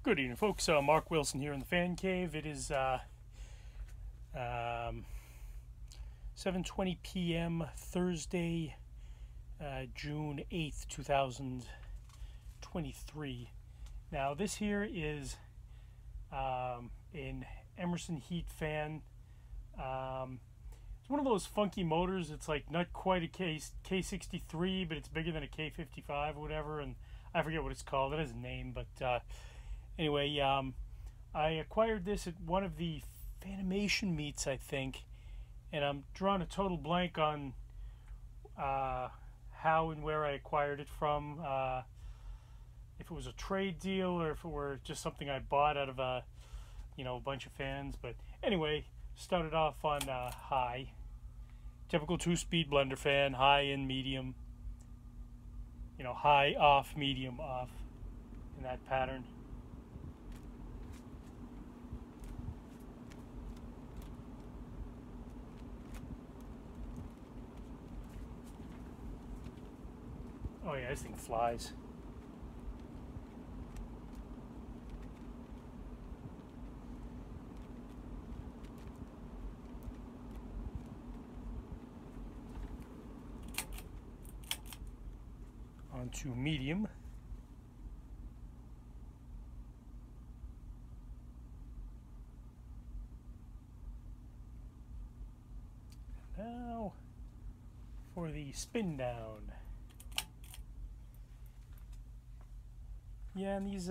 Good evening, folks. Mark Wilson here in the Fan Cave. It is 7:20 p.m. Thursday, June 8th, 2023. Now, this here is an Emerson heat fan. It's one of those funky motors. It's like not quite a K63, but it's bigger than a K55 or whatever, and I forget what it's called. It has a name, but anyway, I acquired this at one of the Fanimation meets, I think, and I'm drawing a total blank on how and where I acquired it from. If it was a trade deal or if it were just something I bought out of a bunch of fans. But anyway, started off on high, typical 2-speed Blenderfan, high and medium. High off, medium off, in that pattern. Oh yeah, this thing flies. On to medium. Now for the spin down. Yeah, and these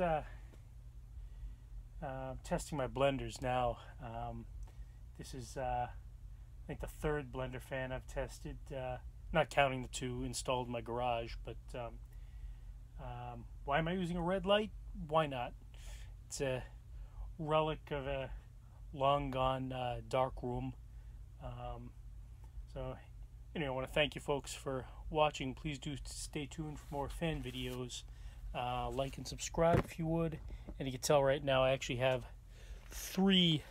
testing my blenders now. This is I think the third Blenderfan I've tested, not counting the two installed in my garage. But why am I using a red light? Why not? It's a relic of a long gone dark room. So anyway, I want to thank you folks for watching. Please do stay tuned for more fan videos. Like and subscribe if you would. And you can tell right now I actually have 3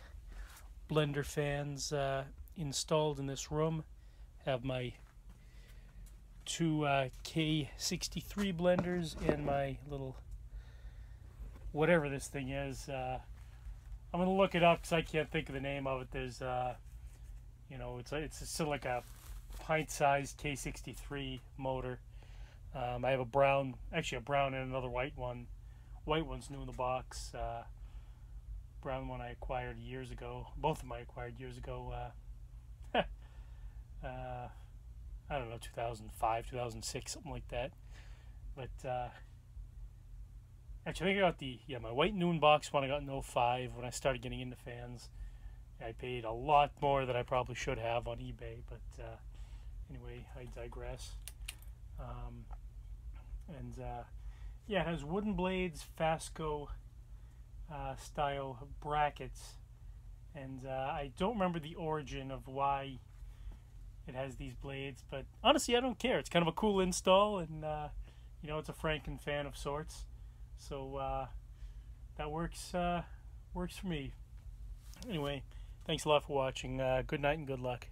Blenderfans installed in this room. Have my 2 K63 blenders and my little whatever this thing is. I'm gonna look it up because I can't think of the name of it. There's it's still like a pint-sized K63 motor. I have a brown and another white one. White one's new in the box. Brown one I acquired years ago. Both of them I acquired years ago. I don't know, 2005, 2006, something like that. But actually, I think I got my white Noon box one I got in 2005 when I started getting into fans. I paid a lot more than I probably should have on eBay, but anyway, I digress. Yeah, it has wooden blades, Fasco style brackets, and I don't remember the origin of why it has these blades, but honestly I don't care. It's kind of a cool install, and it's a Franken fan of sorts, so that works for me. Anyway, thanks a lot for watching. Good night and good luck.